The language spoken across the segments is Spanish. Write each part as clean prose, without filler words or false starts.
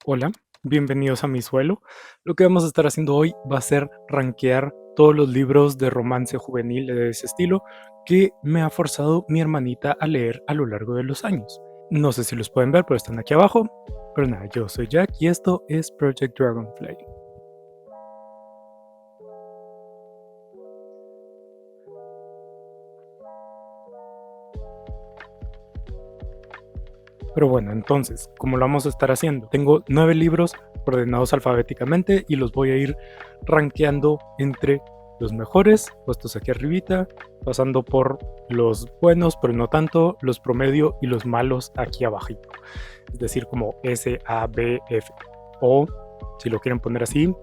Hola, bienvenidos a mi suelo. Lo que vamos a estar haciendo hoy va a ser rankear todos los libros de romance juvenil de ese estilo que me ha forzado mi hermanita a leer a lo largo de los años. No sé si los pueden ver, pero están aquí abajo. Pero nada, yo soy Jack y esto es Project Dragonfly. Pero bueno, entonces, ¿cómo lo vamos a estar haciendo? Tengo 9 libros ordenados alfabéticamente y los voy a ir rankeando entre los mejores, puestos aquí arribita, pasando por los buenos, pero no tanto, los promedio y los malos aquí abajito. Es decir, como S, A, B, F. O, si lo quieren poner así,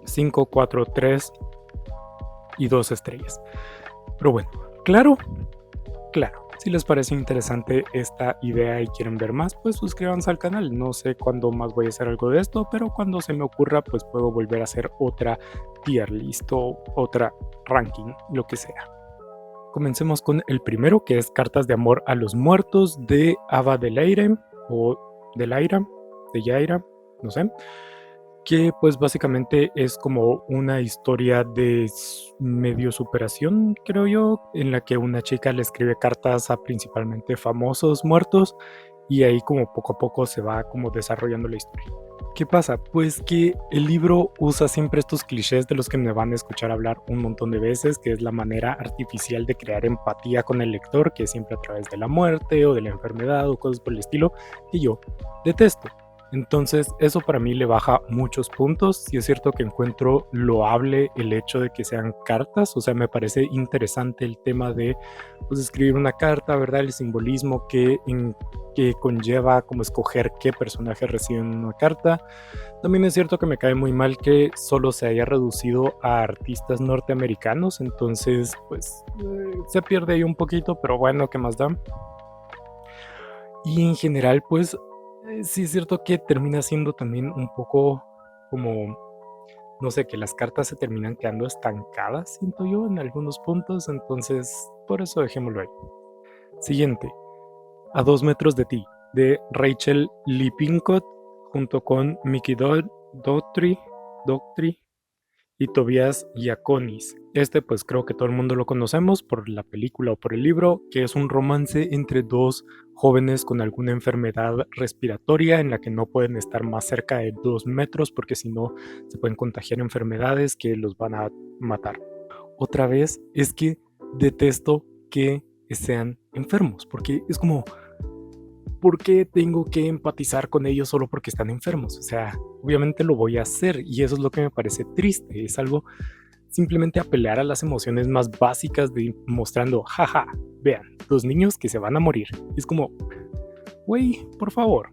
5, 4, 3 y 2 estrellas. Pero bueno, claro, claro. Si les parece interesante esta idea y quieren ver más, pues suscríbanse al canal. No sé cuándo más voy a hacer algo de esto, pero cuando se me ocurra, pues puedo volver a hacer otra tier list o otra ranking, lo que sea. Comencemos con el primero, que es Cartas de Amor a los Muertos de Ava Delaire o Delaira, de Yaira, no sé, que pues básicamente es como una historia de medio superación, creo yo, en la que una chica le escribe cartas a principalmente famosos muertos y ahí como poco a poco se va como desarrollando la historia. ¿Qué pasa? Pues que el libro usa siempre estos clichés de los que me van a escuchar hablar un montón de veces, que es la manera artificial de crear empatía con el lector, que es siempre a través de la muerte o de la enfermedad o cosas por el estilo, que yo detesto. Entonces eso para mí le baja muchos puntos. Sí es cierto que encuentro loable el hecho de que sean cartas, o sea, me parece interesante el tema de pues, escribir una carta, ¿verdad? El simbolismo que conlleva como escoger qué personaje recibe en una carta. También es cierto que me cae muy mal que solo se haya reducido a artistas norteamericanos, entonces pues se pierde ahí un poquito, pero bueno, ¿qué más da? Y en general pues sí es cierto que termina siendo también un poco como, no sé, que las cartas se terminan quedando estancadas, siento yo, en algunos puntos, entonces por eso dejémoslo ahí. Siguiente, A 2 metros de ti, de Rachel Lippincott, junto con Mickey Dougherty y Tobias Giaconis. Este pues creo que todo el mundo lo conocemos por la película o por el libro, que es un romance entre dos jóvenes con alguna enfermedad respiratoria en la que no pueden estar más cerca de 2 metros porque si no se pueden contagiar enfermedades que los van a matar. Otra vez es que detesto que sean enfermos, porque es como, ¿por qué tengo que empatizar con ellos solo porque están enfermos? O sea, obviamente lo voy a hacer y eso es lo que me parece triste. Es algo simplemente apelar a las emociones más básicas de mostrando, jaja, vean, los niños que se van a morir. Es como, güey, por favor.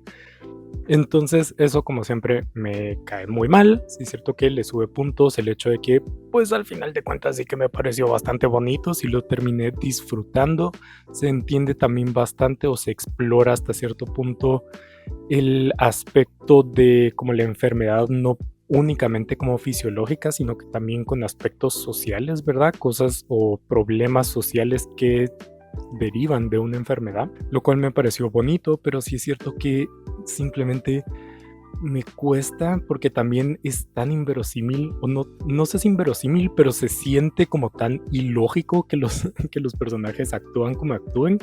Entonces eso como siempre me cae muy mal. Sí es cierto que le sube puntos el hecho de que pues al final de cuentas sí que me pareció bastante bonito, sí lo terminé disfrutando, se entiende también bastante o se explora hasta cierto punto el aspecto de como la enfermedad no únicamente como fisiológica, sino que también con aspectos sociales, ¿verdad? Cosas o problemas sociales que derivan de una enfermedad, lo cual me pareció bonito, pero sí es cierto que simplemente me cuesta porque también es tan inverosímil, o no, no sé si inverosímil, pero se siente como tan ilógico que que los personajes actúan como actúen,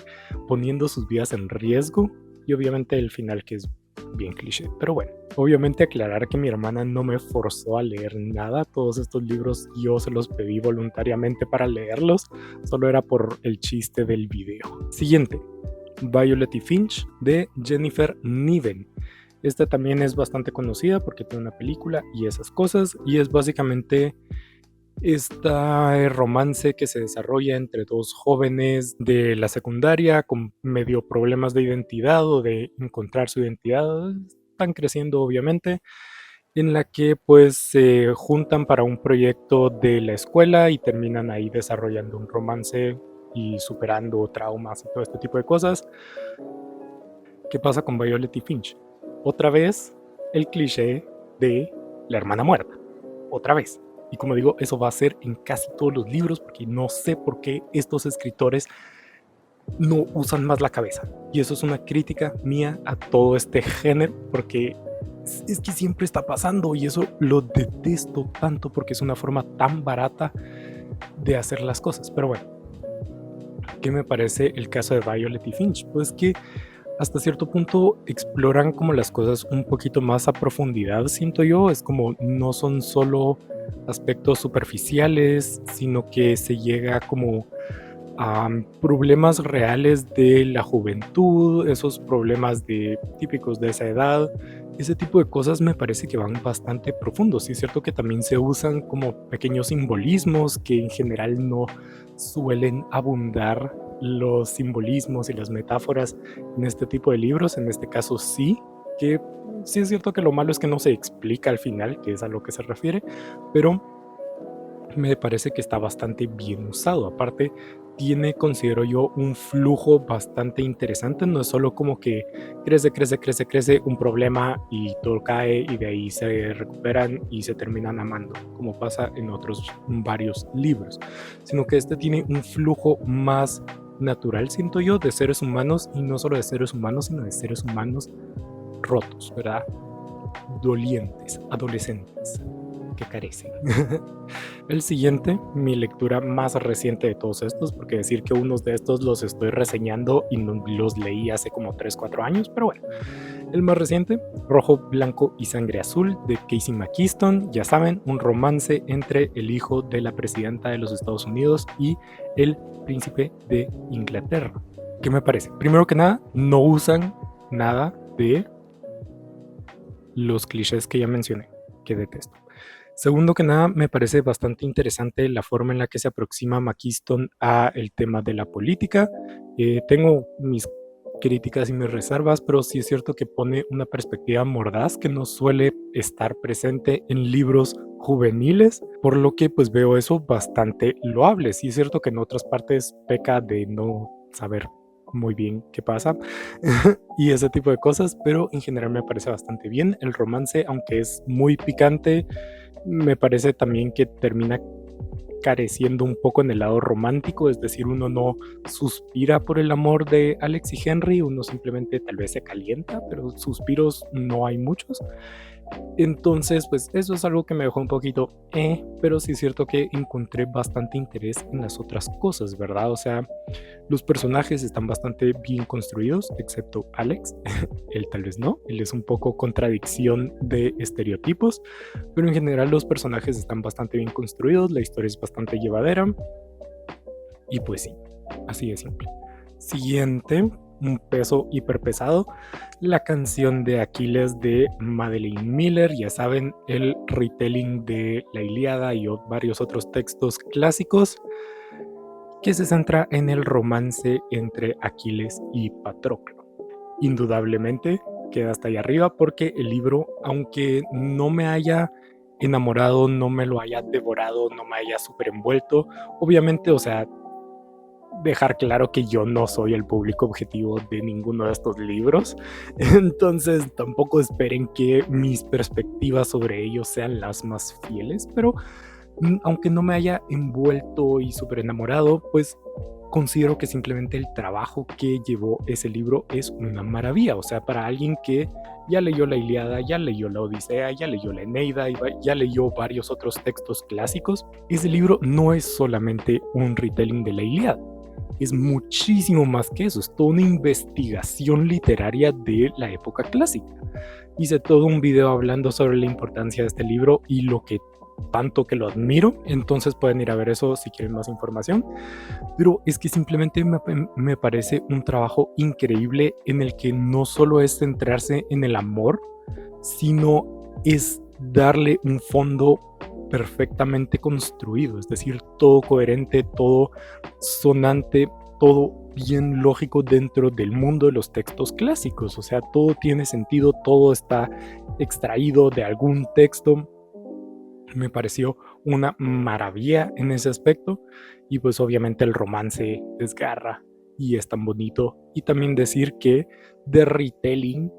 poniendo sus vidas en riesgo, y obviamente el final que es bien cliché. Pero bueno, obviamente aclarar que mi hermana no me forzó a leer nada, todos estos libros yo se los pedí voluntariamente para leerlos, solo era por el chiste del video. Siguiente, Violet y Finch de Jennifer Niven. Esta también es bastante conocida porque tiene una película y esas cosas, y es básicamente este romance que se desarrolla entre dos jóvenes de la secundaria con medio problemas de identidad o de encontrar su identidad, están creciendo obviamente, en la que pues se juntan para un proyecto de la escuela y terminan ahí desarrollando un romance y superando traumas y todo este tipo de cosas. ¿Qué pasa con Violet y Finch? Otra vez el cliché de la hermana muerta. Otra vez. Y como digo, eso va a ser en casi todos los libros porque no sé por qué estos escritores no usan más la cabeza. Y eso es una crítica mía a todo este género porque es que siempre está pasando y eso lo detesto tanto porque es una forma tan barata de hacer las cosas. Pero bueno, ¿qué me parece el caso de Violet y Finch? Pues que hasta cierto punto exploran como las cosas un poquito más a profundidad, siento yo. Es como no son solo aspectos superficiales, sino que se llega como a problemas reales de la juventud, esos problemas típicos de esa edad. Ese tipo de cosas me parece que van bastante profundos. Y es cierto que también se usan como pequeños simbolismos que en general no suelen abundar los simbolismos y las metáforas en este tipo de libros. En este caso sí, que sí es cierto que lo malo es que no se explica al final, que es a lo que se refiere, pero me parece que está bastante bien usado. Aparte, tiene, considero yo, un flujo bastante interesante. No es solo como que crece un problema y todo cae y de ahí se recuperan y se terminan amando, como pasa en otros varios libros, sino que este tiene un flujo más natural, siento yo, de seres humanos, y no solo de seres humanos, sino de seres humanos rotos, ¿verdad? Dolientes, adolescentes que carecen. El siguiente, mi lectura más reciente de todos estos, porque decir que unos de estos los estoy reseñando y no los leí hace como 3-4 años, pero bueno. El más reciente, Rojo, Blanco y Sangre Azul, de Casey McKeeston. Ya saben, un romance entre el hijo de la presidenta de los Estados Unidos y el príncipe de Inglaterra. ¿Qué me parece? Primero que nada, no usan nada de los clichés que ya mencioné, que detesto. Segundo que nada, me parece bastante interesante la forma en la que se aproxima McKeeston a el tema de la política. Tengo mis críticas y mis reservas, pero sí es cierto que pone una perspectiva mordaz que no suele estar presente en libros juveniles, por lo que pues veo eso bastante loable. Sí es cierto que en otras partes peca de no saber muy bien qué pasa y ese tipo de cosas, pero en general me parece bastante bien. El romance, aunque es muy picante, me parece también que termina careciendo un poco en el lado romántico, es decir, uno no suspira por el amor de Alex y Henry, uno simplemente tal vez se calienta, pero suspiros no hay muchos. Entonces, pues eso es algo que me dejó un poquito, pero sí es cierto que encontré bastante interés en las otras cosas, ¿verdad? O sea, los personajes están bastante bien construidos, excepto Alex. Él tal vez no, él es un poco contradicción de estereotipos, pero en general los personajes están bastante bien construidos, la historia es bastante llevadera y pues sí, así de simple. Siguiente, un peso hiperpesado, la canción de Aquiles de Madeline Miller. Ya saben, el retelling de la Ilíada y varios otros textos clásicos que se centra en el romance entre Aquiles y Patroclo. Indudablemente queda hasta ahí arriba porque el libro, aunque no me haya enamorado, no me lo haya devorado, no me haya súper envuelto, obviamente, o sea, dejar claro que yo no soy el público objetivo de ninguno de estos libros, entonces tampoco esperen que mis perspectivas sobre ellos sean las más fieles, pero aunque no me haya envuelto y súper enamorado, pues considero que simplemente el trabajo que llevó ese libro es una maravilla. O sea, para alguien que ya leyó la Ilíada, ya leyó la Odisea, ya leyó la Eneida y ya leyó varios otros textos clásicos, ese libro no es solamente un retelling de la Ilíada. Es muchísimo más que eso, es toda una investigación literaria de la época clásica. Hice todo un video hablando sobre la importancia de este libro y lo que tanto que lo admiro, entonces pueden ir a ver eso si quieren más información, pero es que simplemente me parece un trabajo increíble en el que no solo es centrarse en el amor, sino es darle un fondo perfectamente construido, es decir, todo coherente, todo sonante, todo bien lógico dentro del mundo de los textos clásicos, o sea, todo tiene sentido, todo está extraído de algún texto. Me pareció una maravilla en ese aspecto y pues obviamente el romance desgarra y es tan bonito, y también decir que de retelling,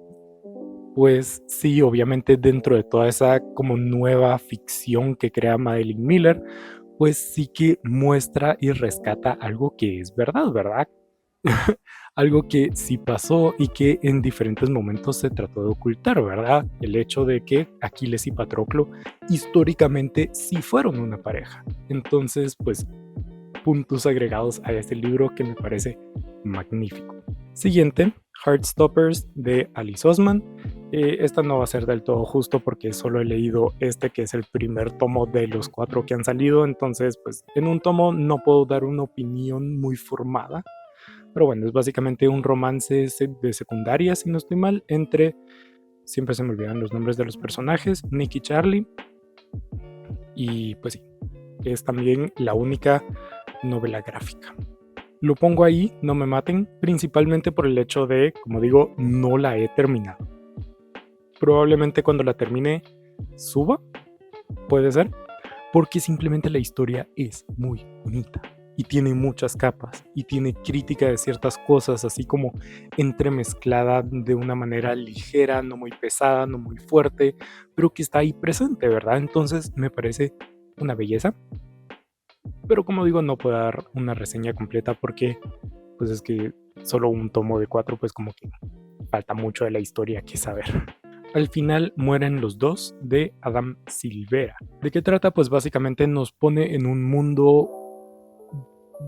pues sí, obviamente dentro de toda esa como nueva ficción que crea Madeline Miller, pues sí que muestra y rescata algo que es verdad, ¿verdad? algo que sí pasó y que en diferentes momentos se trató de ocultar, ¿verdad? El hecho de que Aquiles y Patroclo históricamente sí fueron una pareja. Entonces, pues, puntos agregados a este libro que me parece magnífico. Siguiente, Heartstoppers de Alice Oseman. Esta no va a ser del todo justo porque solo he leído este, que es el primer tomo de los 4 que han salido, entonces pues en un tomo no puedo dar una opinión muy formada, pero bueno, es básicamente un romance de secundaria, si no estoy mal, entre, siempre se me olvidan los nombres de los personajes, Nick y Charlie, y pues sí, es también la única novela gráfica. Lo pongo ahí, no me maten, principalmente por el hecho de, como digo, no la he terminado. Probablemente cuando la termine suba, puede ser, porque simplemente la historia es muy bonita y tiene muchas capas y tiene crítica de ciertas cosas, así como entremezclada de una manera ligera, no muy pesada, no muy fuerte, pero que está ahí presente, ¿verdad? Entonces me parece una belleza, pero como digo, no puedo dar una reseña completa porque pues es que solo un tomo de 4, pues como que falta mucho de la historia que saber. Al final mueren los dos de Adam Silvera. ¿De qué trata? Pues básicamente nos pone en un mundo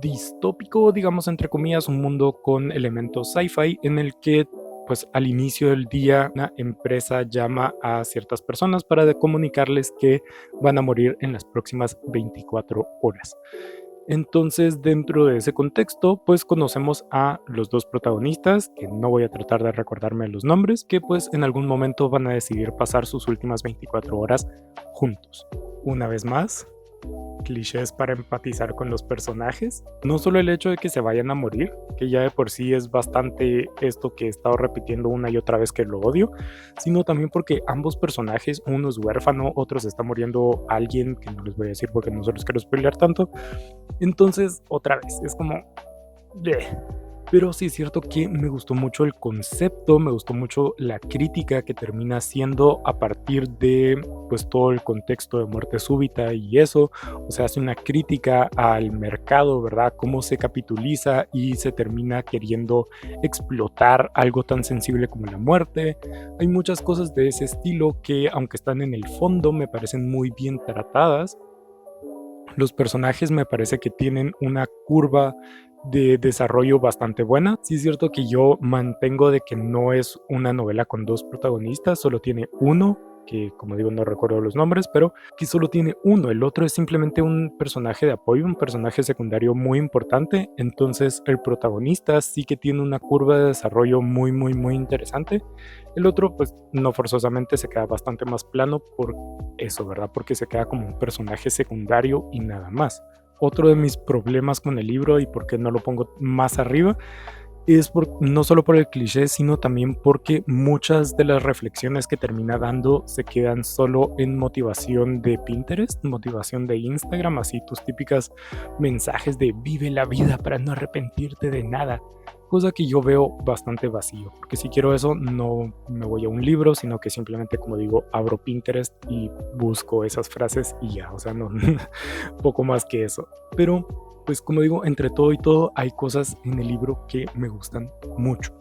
distópico, digamos entre comillas, un mundo con elementos sci-fi en el que pues al inicio del día una empresa llama a ciertas personas para comunicarles que van a morir en las próximas 24 horas. Entonces, dentro de ese contexto, pues conocemos a los dos protagonistas, que no voy a tratar de recordarme los nombres, que pues en algún momento van a decidir pasar sus últimas 24 horas juntos. Una vez más, clichés para empatizar con los personajes. No solo el hecho de que se vayan a morir, que ya de por sí es bastante esto que he estado repitiendo una y otra vez que lo odio, sino también porque ambos personajes, uno es huérfano, otro se está muriendo alguien, que no les voy a decir porque no se los quiero spoilear tanto. Entonces, otra vez, es como... Pero sí es cierto que me gustó mucho el concepto, me gustó mucho la crítica que termina haciendo a partir de pues todo el contexto de muerte súbita y eso, o sea, hace una crítica al mercado, ¿verdad? Cómo se capitaliza y se termina queriendo explotar algo tan sensible como la muerte. Hay muchas cosas de ese estilo que, aunque están en el fondo, me parecen muy bien tratadas. Los personajes me parece que tienen una curva de desarrollo bastante buena. Sí es cierto que yo mantengo de que no es una novela con dos protagonistas, solo tiene uno, que como digo no recuerdo los nombres, pero que solo tiene uno. El otro es simplemente un personaje de apoyo, un personaje secundario muy importante. Entonces el protagonista sí que tiene una curva de desarrollo muy interesante. El otro pues no forzosamente se queda bastante más plano por eso, ¿verdad? Porque se queda como un personaje secundario y nada más. Otro de mis problemas con el libro y por qué no lo pongo más arriba es no solo por el cliché, sino también porque muchas de las reflexiones que termina dando se quedan solo en motivación de Pinterest, motivación de Instagram, así tus típicas mensajes de vive la vida para no arrepentirte de nada, cosa que yo veo bastante vacío, porque si quiero eso no me voy a un libro, sino que simplemente, como digo, abro Pinterest y busco esas frases y ya, o sea, no, poco más que eso. Pero pues como digo, entre todo y todo hay cosas en el libro que me gustan mucho.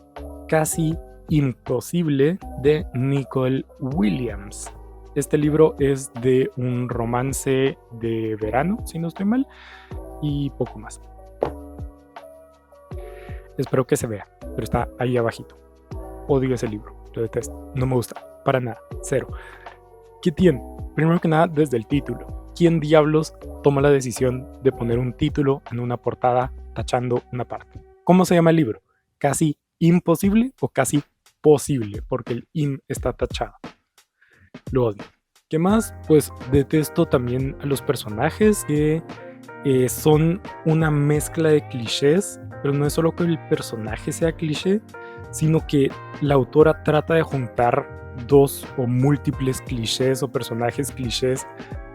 Casi Imposible de Nicole Williams. Este libro es de un romance de verano, si no estoy mal, y poco más. Espero que se vea, pero está ahí abajito. Odio ese libro, lo detesto, no me gusta, para nada, cero. ¿Qué tiene? Primero que nada, desde el título. ¿Quién diablos toma la decisión de poner un título en una portada tachando una parte? ¿Cómo se llama el libro? ¿Casi imposible o casi posible? Porque el im está tachado. Lo odio. ¿Qué más? Pues detesto también a los personajes que son una mezcla de clichés, pero no es solo que el personaje sea cliché, sino que la autora trata de juntar dos o múltiples clichés o personajes clichés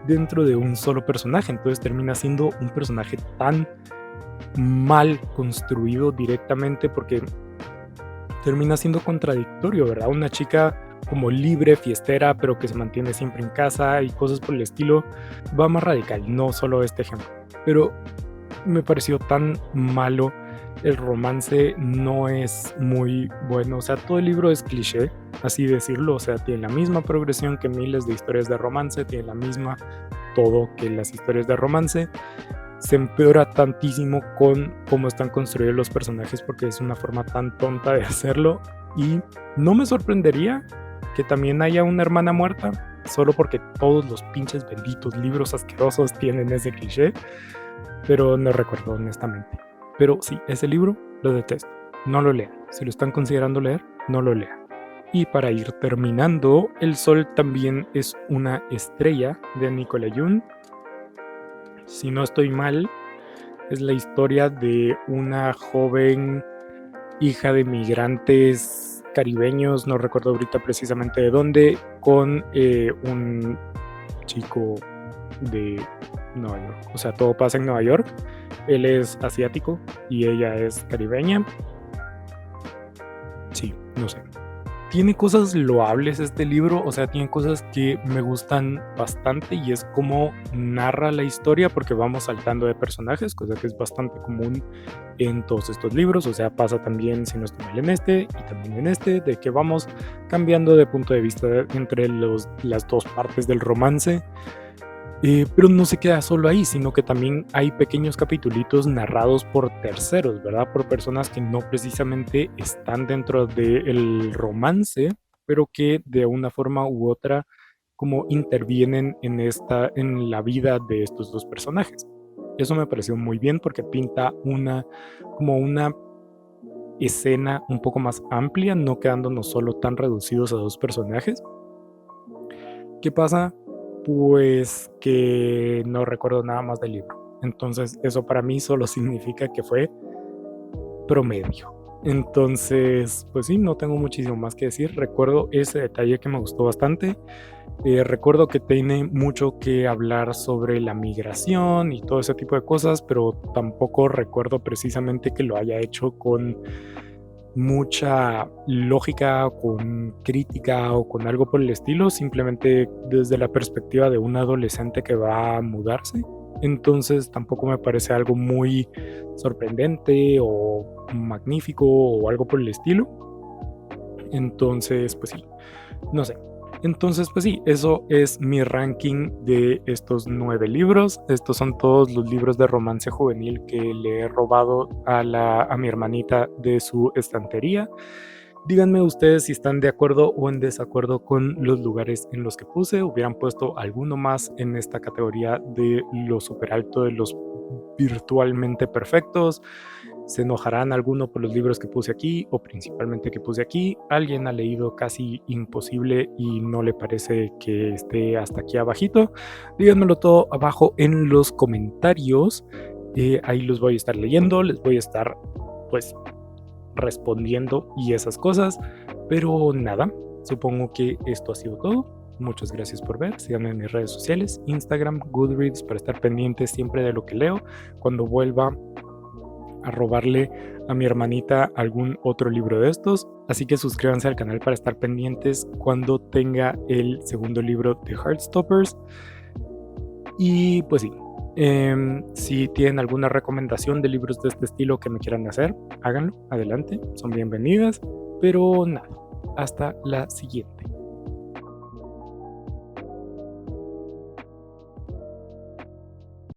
dentro de un solo personaje. Entonces termina siendo un personaje tan mal construido directamente porque termina siendo contradictorio, ¿verdad? Una chica como libre, fiestera, pero que se mantiene siempre en casa y cosas por el estilo. Va más radical, no solo este ejemplo. Pero me pareció tan malo el romance no es muy bueno, o sea, todo el libro es cliché, así decirlo, o sea, tiene la misma progresión que miles de historias de romance, tiene la misma todo que las historias de romance. Se empeora tantísimo con cómo están construidos los personajes porque es una forma tan tonta de hacerlo, y no me sorprendería que también haya una hermana muerta, solo porque todos los pinches benditos libros asquerosos tienen ese cliché, pero no recuerdo honestamente. Pero sí, ese libro lo detesto, no lo lean. Si lo están considerando leer, no lo lean. Y para ir terminando, El Sol también es una estrella de Nicola Jung. Si no estoy mal, es la historia de una joven hija de migrantes caribeños, no recuerdo ahorita precisamente de dónde, con un chico de Nueva York. O sea, todo pasa en Nueva York. Él es asiático y ella es caribeña. Sí, no sé. Tiene cosas loables este libro, o sea, tiene cosas que me gustan bastante, y es como narra la historia, porque vamos saltando de personajes, cosa que es bastante común en todos estos libros. O sea, pasa también, si no estoy mal, en este y también en este, de que vamos cambiando de punto de vista entre las dos partes del romance. Pero no se queda solo ahí, sino que también hay pequeños capitulitos narrados por terceros, ¿verdad? Por personas que no precisamente están dentro del romance, pero que de una forma u otra como intervienen en la vida de estos dos personajes. Eso me pareció muy bien porque pinta como una escena un poco más amplia, no quedándonos solo tan reducidos a dos personajes. ¿Qué pasa? Pues que no recuerdo nada más del libro. Entonces eso para mí solo significa que fue promedio. Entonces, pues sí, no tengo muchísimo más que decir. Recuerdo ese detalle que me gustó bastante. Recuerdo que tiene mucho que hablar sobre la migración y todo ese tipo de cosas, pero tampoco recuerdo precisamente que lo haya hecho con mucha lógica, con crítica o con algo por el estilo, simplemente desde la perspectiva de un adolescente que va a mudarse. Entonces tampoco me parece algo muy sorprendente o magnífico o algo por el estilo. Entonces, pues sí, no sé. Entonces, pues sí, eso es mi ranking de estos 9 libros. Estos son todos los libros de romance juvenil que le he robado a mi hermanita de su estantería. Díganme ustedes si están de acuerdo o en desacuerdo con los lugares en los que puse. ¿Hubieran puesto alguno más en esta categoría de lo super alto, de los virtualmente perfectos? ¿Se enojarán alguno por los libros que puse aquí o principalmente que puse aquí? ¿Alguien ha leído Casi Imposible y no le parece que esté hasta aquí abajito? Díganmelo todo abajo en los comentarios. Ahí los voy a estar leyendo, les voy a estar pues respondiendo y esas cosas. Pero nada, supongo que esto ha sido todo. Muchas gracias por ver. Síganme en mis redes sociales, Instagram, Goodreads, para estar pendientes siempre de lo que leo. Cuando vuelva a robarle a mi hermanita algún otro libro de estos. Así que suscríbanse al canal para estar pendientes cuando tenga el segundo libro de Heartstoppers. Y pues sí, si tienen alguna recomendación de libros de este estilo que me quieran hacer, háganlo, adelante, son bienvenidas. Pero nada, hasta la siguiente.